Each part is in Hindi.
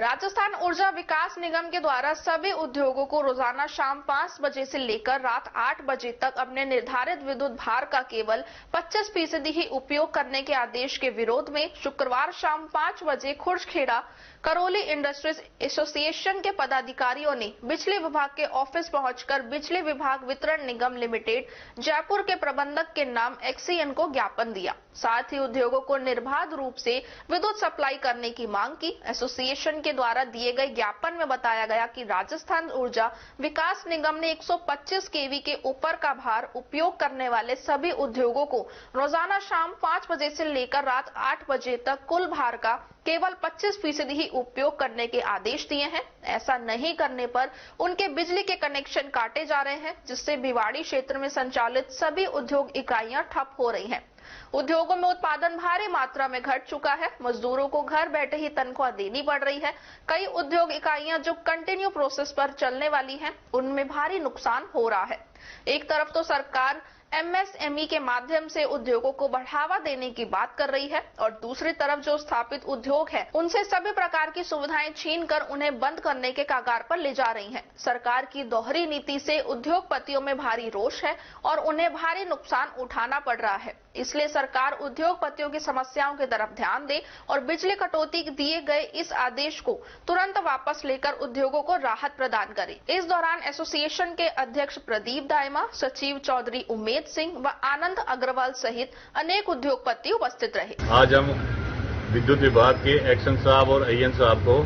राजस्थान ऊर्जा विकास निगम के द्वारा सभी उद्योगों को रोजाना शाम 5 बजे से लेकर रात 8 बजे तक अपने निर्धारित विद्युत भार का केवल 25% ही उपयोग करने के आदेश के विरोध में शुक्रवार शाम 5 बजे खुर्जखेड़ा करौली इंडस्ट्रीज एसोसिएशन के पदाधिकारियों ने बिजली विभाग के ऑफिस पहुंचकर बिजली विभाग वितरण निगम लिमिटेड जयपुर के प्रबंधक के नाम एक्सीएन को ज्ञापन दिया। साथ ही उद्योगों को निर्बाध रूप से विद्युत सप्लाई करने की मांग की। एसोसिएशन के द्वारा दिए गए ज्ञापन में बताया गया कि राजस्थान ऊर्जा विकास निगम ने 125 केवी के ऊपर का भार उपयोग करने वाले सभी उद्योगों को रोजाना शाम 5 बजे से लेकर रात 8 बजे तक कुल भार का केवल 25% ही उपयोग करने के आदेश दिए हैं। ऐसा नहीं करने पर उनके बिजली के कनेक्शन काटे जा रहे हैं, जिससे भिवाड़ी क्षेत्र में संचालित सभी उद्योग इकाइयां ठप हो रही हैं। उद्योगों में उत्पादन भारी मात्रा में घट चुका है। मजदूरों को घर बैठे ही तनख्वाह देनी पड़ रही है। कई उद्योग इकाइयां जो कंटिन्यू प्रोसेस पर चलने वाली हैं, उनमें भारी नुकसान हो रहा है। एक तरफ तो सरकार एमएसएमई के माध्यम से उद्योगों को बढ़ावा देने की बात कर रही है और दूसरी तरफ जो स्थापित उद्योग है उनसे सभी प्रकार की सुविधाएं छीनकर उन्हें बंद करने के कगार पर ले जा रही है। सरकार की दोहरी नीति से उद्योगपतियों में भारी रोष है और उन्हें भारी नुकसान उठाना पड़ रहा है। इसलिए सरकार उद्योगपतियों की समस्याओं की तरफ ध्यान दे और बिजली कटौती दिए गए इस आदेश को तुरंत वापस लेकर उद्योगों को राहत प्रदान करे। इस दौरान एसोसिएशन के अध्यक्ष प्रदीप दायमा, सचिव चौधरी उमेद सिंह व आनंद अग्रवाल सहित अनेक उद्योगपति उपस्थित रहे। आज हम विद्युत विभाग के एक्शन साहब और अय्यन साहब को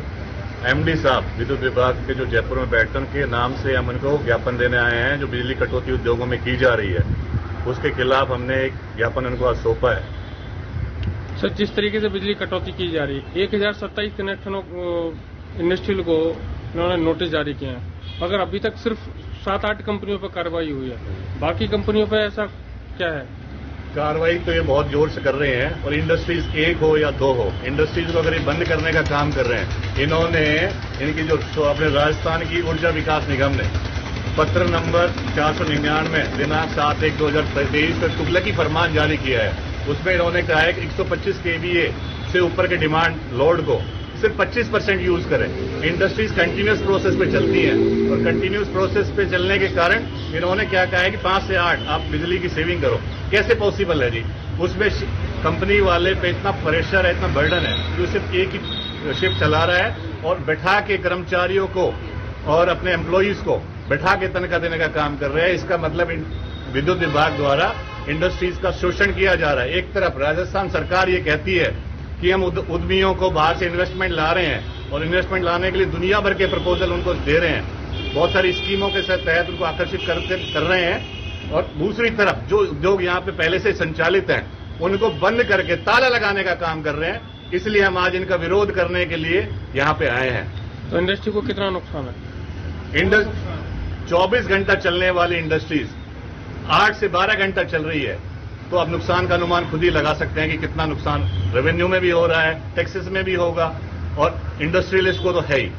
एमडी साहब विद्युत विभाग के जो जयपुर में बैठकर के नाम से हम उनको ज्ञापन देने आए हैं। जो बिजली कटौती उद्योगों में की जा रही है उसके खिलाफ हमने एक ज्ञापन उनको आज सौंपा है। सर, जिस तरीके से बिजली कटौती की जा रही है 1027 कनेक्शनों इंडस्ट्रियल को उन्होंने नोटिस जारी किए हैं, मगर अभी तक सिर्फ 7-8 कंपनियों पर कार्रवाई हुई है। बाकी कंपनियों पर ऐसा क्या है? कार्रवाई तो ये बहुत जोर से कर रहे हैं और इंडस्ट्रीज एक हो या दो हो, इंडस्ट्रीज को अगर ये बंद करने का काम कर रहे हैं। इन्होंने इनकी जो अपने राजस्थान की ऊर्जा विकास निगम ने पत्र नंबर 499 दिनांक 7/1/2023 पर तुगलकी फरमान जारी किया है। उसमें इन्होंने कहा है कि 125 केवीए से ऊपर के डिमांड लोड को सिर्फ 25% यूज करें। इंडस्ट्रीज कंटिन्यूस प्रोसेस पे चलती हैं और कंटिन्यूस प्रोसेस पे चलने के कारण इन्होंने क्या कहा है कि 5 से 8 आप बिजली की सेविंग करो। कैसे पॉसिबल है जी? उसमें कंपनी वाले पे इतना प्रेशर है, इतना बर्डन है कि वो सिर्फ एक ही शिफ्ट चला रहा है और बैठा के कर्मचारियों को और अपने एम्प्लॉइज को बैठा के तनख्वाह देने का काम कर रहे हैं। इसका मतलब विद्युत विभाग द्वारा इंडस्ट्रीज का शोषण किया जा रहा है। एक तरफ राजस्थान सरकार ये कहती है कि हम उद्यमियों को बाहर से इन्वेस्टमेंट ला रहे हैं और इन्वेस्टमेंट लाने के लिए दुनिया भर के प्रपोजल उनको दे रहे हैं, बहुत सारी स्कीमों के तहत उनको आकर्षित कर रहे हैं। और दूसरी तरफ जो उद्योग यहाँ पे पहले से संचालित हैं उनको बंद करके ताला लगाने का काम कर रहे हैं। इसलिए हम आज इनका विरोध करने के लिए यहाँ पे आए हैं। तो इंडस्ट्री को कितना नुकसान है? 24 घंटा चलने वाली इंडस्ट्रीज 8 से 12 घंटा चल रही है, तो आप नुकसान का अनुमान खुद ही लगा सकते हैं कि कितना नुकसान रेवेन्यू में भी हो रहा है, टैक्सेस में भी होगा और इंडस्ट्रियलिस्ट को तो है ही।